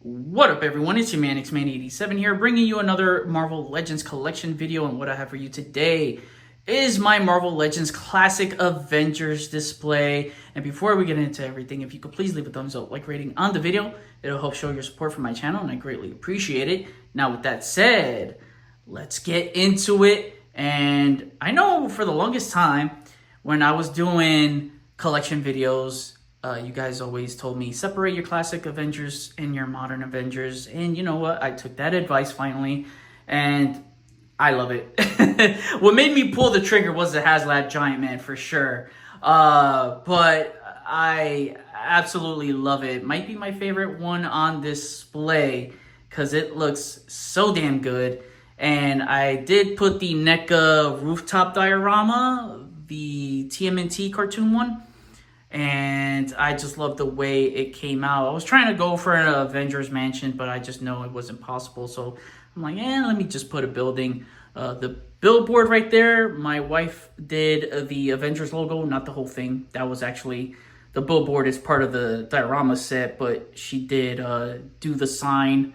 What up, everyone? It's your man, X-Man87 here, bringing you another Marvel Legends collection video. And what I have for you today is my Marvel Legends Classic Avengers display. And before we get into everything, if you could please leave a thumbs up, like rating on the video, it'll help show your support for my channel, and I greatly appreciate it. Now, with that said, let's get into it. And I know for the longest time, when I was doing collection videos, you guys always told me, separate your classic Avengers and your modern Avengers. And you know what? I took that advice finally, and I love it. What made me pull the trigger was the HasLab Giant-Man for sure. But I absolutely love it. Might be my favorite one on display because it looks so damn good. And I did put the NECA rooftop diorama, the TMNT cartoon one. And I just love the way it came out. I was trying to go for an Avengers mansion, but I just know it wasn't possible. So I'm like, let me just put a building. The billboard right there, my wife did the Avengers logo, not the whole thing. That was actually, the billboard is part of the diorama set, but she did do the sign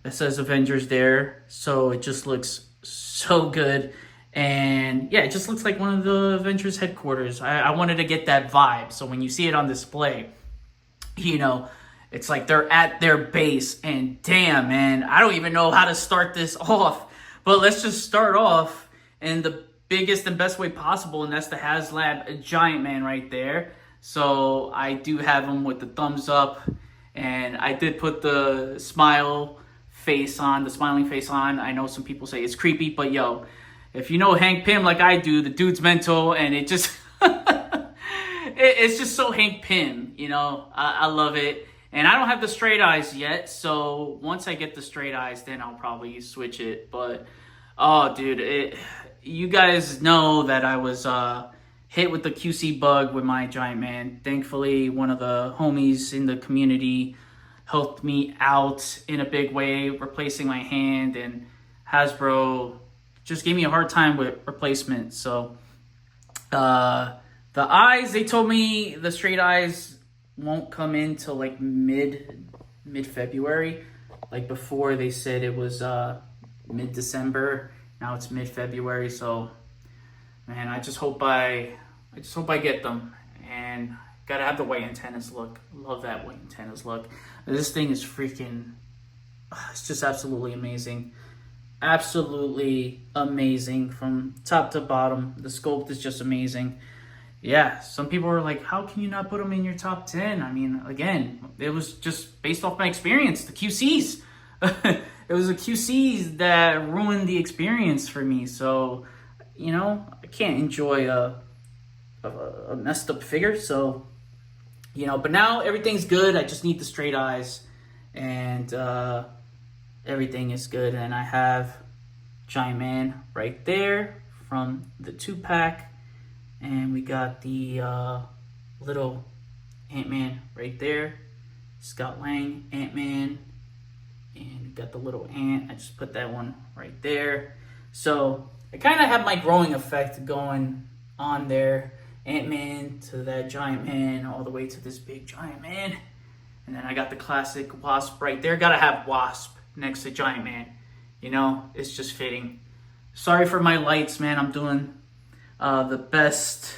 that says Avengers there. So it just looks so good. And yeah, it just looks like one of the Avengers headquarters. I wanted to get that vibe. So when you see it on display, you know, it's like they're at their base. And damn, man, I don't even know how to start this off. But let's just start off in the biggest and best way possible. And that's the HasLab Giant-Man right there. So I do have him with the thumbs up. And I did put the smile face on, the smiling face on. I know some people say it's creepy, but yo, if you know Hank Pym like I do, the dude's mental, and it just it's just so Hank Pym, you know. I love it. And I don't have the straight eyes yet, so once I get the straight eyes, then I'll probably switch it. But oh dude, you guys know that I was hit with the QC bug with my Giant-Man. Thankfully, one of the homies in the community helped me out in a big way, replacing my hand, and Hasbro just gave me a hard time with replacement. So the eyes, they told me the straight eyes won't come in till like mid-February. Like before they said it was mid-December. Now it's mid-February. So man, I just hope I get them. And gotta have the white antennas look. Love that white antennas look. This thing is freaking, it's just absolutely amazing. Absolutely amazing from top to bottom. The sculpt is just amazing. Yeah, some people were like, how can you not put them in your top 10? I mean, again, it was just based off my experience. The QCs. It was the QCs that ruined the experience for me. So, you know, I can't enjoy a messed up figure. So, you know, but now everything's good. I just need the straight eyes. And everything is good. And I have Giant-Man right there from the 2-pack. And we got the little Ant-Man right there. Scott Lang, Ant-Man. And we got the little ant. I just put that one right there. So I kind of have my growing effect going on there. Ant-Man to that Giant-Man all the way to this big Giant-Man. And then I got the classic Wasp right there. Gotta have Wasp next to Giant-Man. You know, it's just fitting. Sorry for my lights, man. I'm doing the best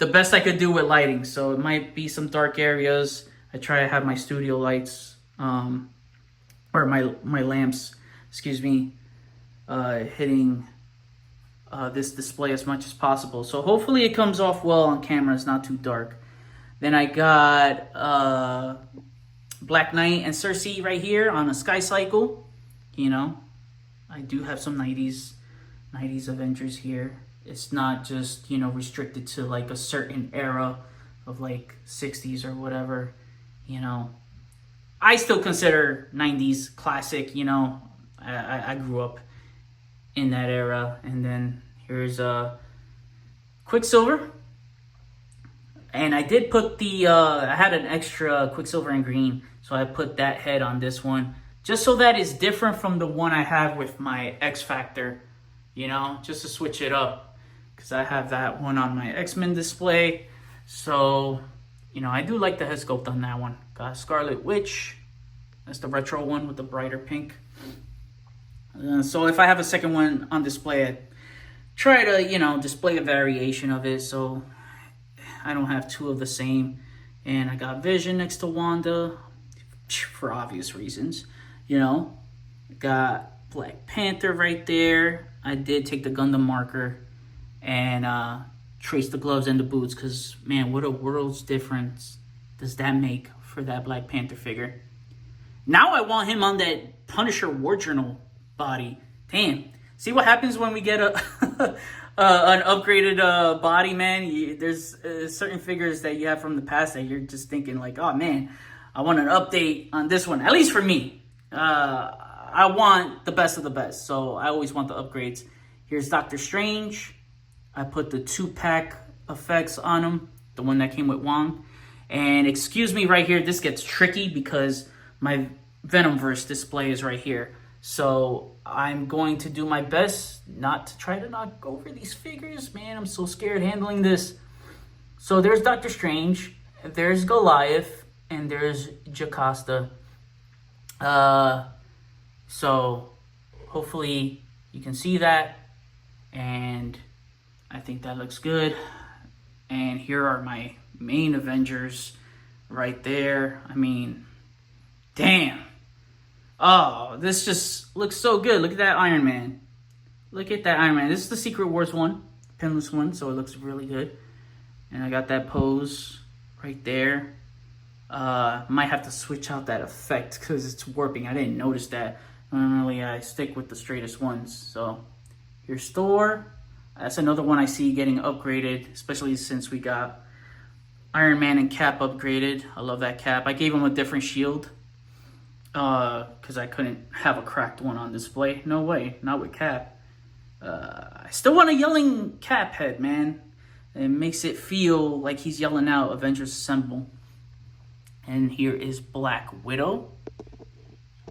I could do with lighting. So it might be some dark areas. I try to have my studio lights, or my lamps, excuse me, hitting this display as much as possible. So hopefully it comes off well on camera. It's not too dark. Then I got Black Knight and Cersei right here on a Sky Cycle. You know, I do have some 90s Avengers here. It's not just, you know, restricted to like a certain era of like 60s or whatever. You know, I still consider 90s classic. You know, I grew up in that era. And then here's Quicksilver. And I did put the, I had an extra Quicksilver in green, so I put that head on this one, just so that it's different from the one I have with my X Factor, you know, just to switch it up, because I have that one on my X-Men display. So, you know, I do like the head sculpt on that one. Got Scarlet Witch That's the retro one with the brighter pink. So if I have a second one on display, I try to, display a variation of it so I don't have two of the same. And I got Vision next to Wanda for obvious reasons. Got Black Panther right there. I did take the Gundam marker and trace the gloves and the boots because, man, what a world's difference does that make for that Black Panther figure. Now I want him on that Punisher War Journal body. Damn. See what happens when we get an upgraded body, man? There's certain figures that you have from the past that you're just thinking like, oh, man, I want an update on this one. At least for me. I want the best of the best. So I always want the upgrades. Here's Doctor Strange. I put the 2-pack effects on him. The one that came with Wong. And excuse me right here. This gets tricky because my Venomverse display is right here. So I'm going to do my best not to try to knock over these figures. Man, I'm so scared handling this. So there's Doctor Strange. There's Goliath. And there's Jocasta. So hopefully you can see that. And I think that looks good. And here are my main Avengers right there. I mean, damn. Oh, this just looks so good. Look at that Iron Man. Look at that Iron Man. This is the Secret Wars one, pinless one, so it looks really good. And I got that pose right there. Might have to switch out that effect because it's warping. I didn't notice that. Normally I stick with the straightest ones. So here's Thor. That's another one I see getting upgraded, especially since we got Iron Man and Cap upgraded. I love that Cap. I gave him a different shield because I couldn't have a cracked one on display. No way, not with Cap. I still want a yelling Cap head, man. It makes it feel like he's yelling out Avengers Assemble. And here is Black Widow.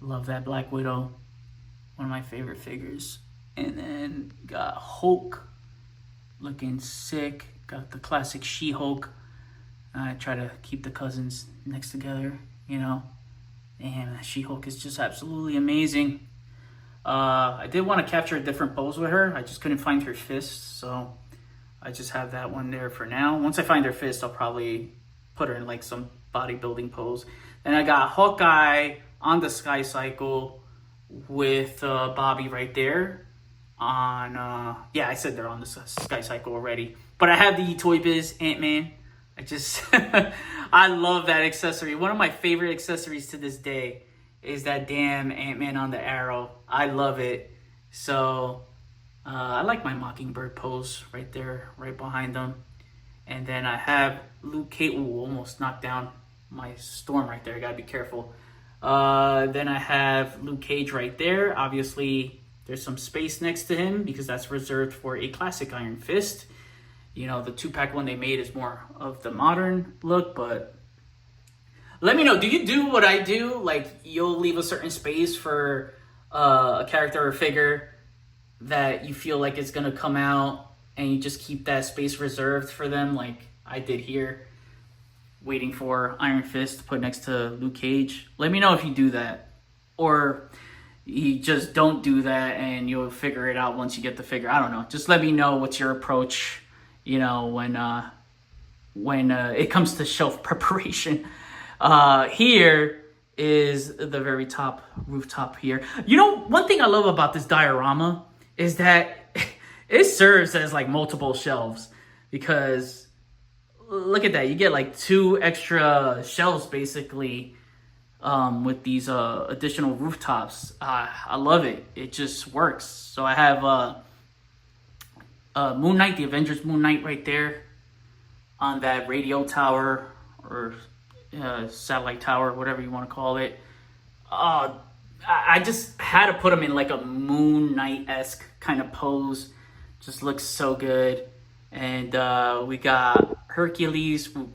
Love that Black Widow. One of my favorite figures. And then got Hulk. Looking sick. Got the classic She-Hulk. I try to keep the cousins next together, And She-Hulk is just absolutely amazing. I did want to capture a different pose with her. I just couldn't find her fist. So I just have that one there for now. Once I find her fist, I'll probably put her in like some bodybuilding pose. Then I got Hawkeye on the Sky Cycle with Bobby right there. I said they're on the Sky Cycle already. But I have the Toy Biz Ant-Man. I love that accessory. One of my favorite accessories to this day is that damn Ant-Man on the arrow. I love it. So I like my Mockingbird pose right there, right behind them. And then I have Luke Cage. Ooh, almost knocked down my Storm right there. I gotta be careful. Then I have Luke Cage right there. Obviously, there's some space next to him because that's reserved for a classic Iron Fist. The 2-pack one they made is more of the modern look, but let me know. Do you do what I do? Like, you'll leave a certain space for a character or figure that you feel like it's going to come out, and you just keep that space reserved for them like I did here, waiting for Iron Fist to put next to Luke Cage. Let me know if you do that. Or you just don't do that and you'll figure it out once you get the figure. I don't know. Just let me know what's your approach, when it comes to shelf preparation. Here is the very top rooftop here. One thing I love about this diorama is that it serves as like multiple shelves because look at that. You get like 2 extra shelves basically with these additional rooftops. I love it. It just works. So I have Moon Knight, the Avengers Moon Knight right there on that radio tower or satellite tower, whatever you want to call it. I just had to put him in like a Moon Knight-esque kind of pose. Just looks so good. And we got Hercules. Ooh,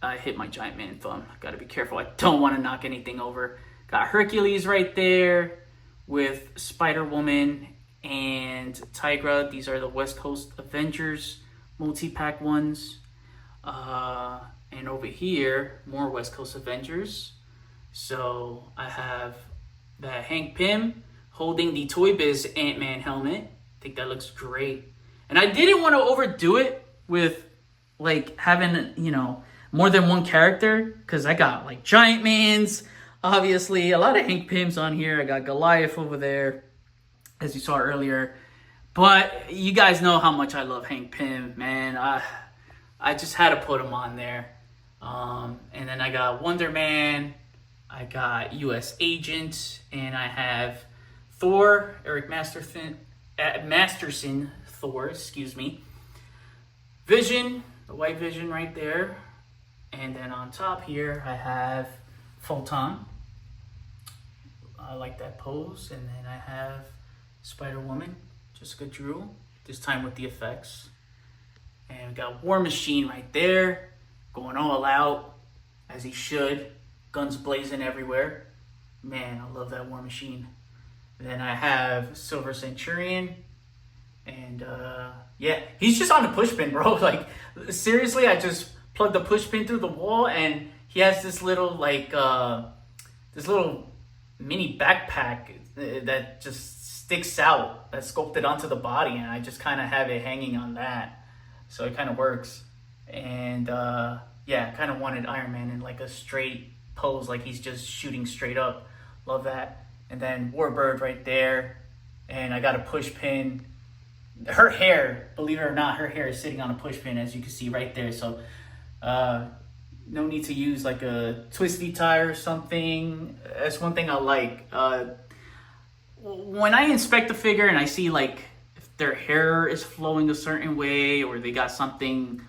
I hit my Giant-Man thumb. Gotta be careful. I don't want to knock anything over. Got Hercules right there with Spider-Woman and Tigra. These are the West Coast Avengers multi-pack ones. And over here, more West Coast Avengers. So I have that Hank Pym holding the Toy Biz Ant-Man helmet. I think that looks great. And I didn't want to overdo it with like having, more than one character, because I got like Giant-Mans, obviously, a lot of Hank Pyms on here. I got Goliath over there, as you saw earlier. But you guys know how much I love Hank Pym, man. I just had to put him on there. And then I got Wonder Man, I got U.S. Agent, and I have Thor, Eric Masterson, Thor, excuse me. Vision, the white Vision right there. And then on top here, I have Photon. I like that pose. And then I have Spider-Woman, Jessica Drew, this time with the effects. And we got War Machine right there, going all out, as he should. Guns blazing everywhere. Man, I love that War Machine. And then I have Silver Centurion. And yeah, he's just on the push pin, bro. Like, seriously, I just plugged the push pin through the wall, and he has this little, like, this little mini backpack that just sticks out, that's sculpted onto the body, and I just kind of have it hanging on that. So it kind of works. And yeah, I kind of wanted Iron Man in like a straight pose, like he's just shooting straight up. Love that. And then Warbird right there. And I got a push pin. Her hair, believe it or not, her hair is sitting on a push pin, as you can see right there. So no need to use like a twisty tie or something. That's one thing I like. When I inspect the figure and I see like if their hair is flowing a certain way, or they got something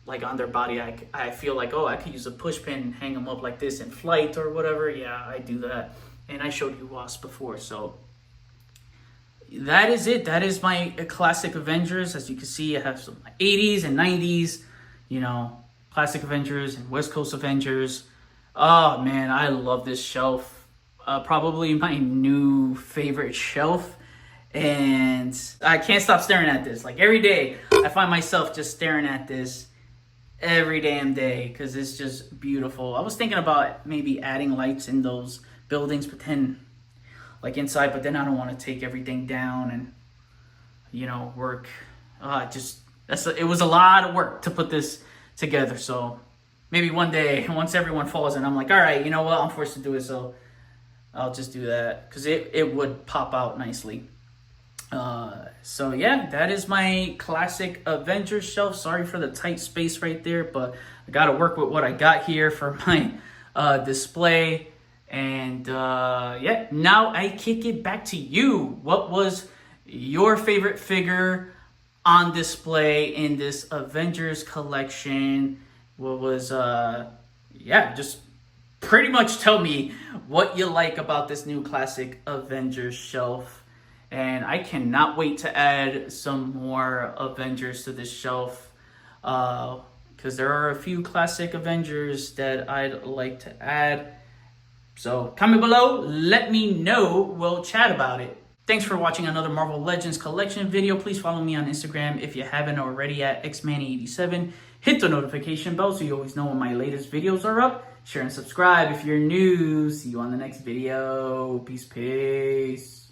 like on their body, I feel like, oh, I could use a push pin and hang them up like this in flight or whatever. Yeah, I do that. And I showed you Wasp before, so that is it. That is my classic Avengers. As you can see, I have some 80s and 90s, classic Avengers and West Coast Avengers. Oh man, I love this shelf. Probably my new favorite shelf. And I can't stop staring at this. Like every day, I find myself just staring at this every damn day, because it's just beautiful. I was thinking about maybe adding lights in those buildings, but then like inside, but then I don't want to take everything down and work. It was a lot of work to put this together. So maybe one day, once everyone falls in, I'm like, all right, you know what, I'm forced to do it, so I'll just do that, because it would pop out nicely. So yeah, that is my classic Avengers shelf. Sorry for the tight space right there, but I got to work with what I got here for my display. And yeah, now I kick it back to you. What was your favorite figure on display in this Avengers collection? What was just pretty much tell me what you like about this new classic Avengers shelf. And I cannot wait to add some more Avengers to this shelf, because there are a few classic Avengers that I'd like to add. So comment below, let me know, we'll chat about it. Thanks for watching another Marvel Legends collection video. Please follow me on Instagram if you haven't already at xman87. Hit the notification bell so you always know when my latest videos are up. Share and subscribe if you're new. See you on the next video. Peace.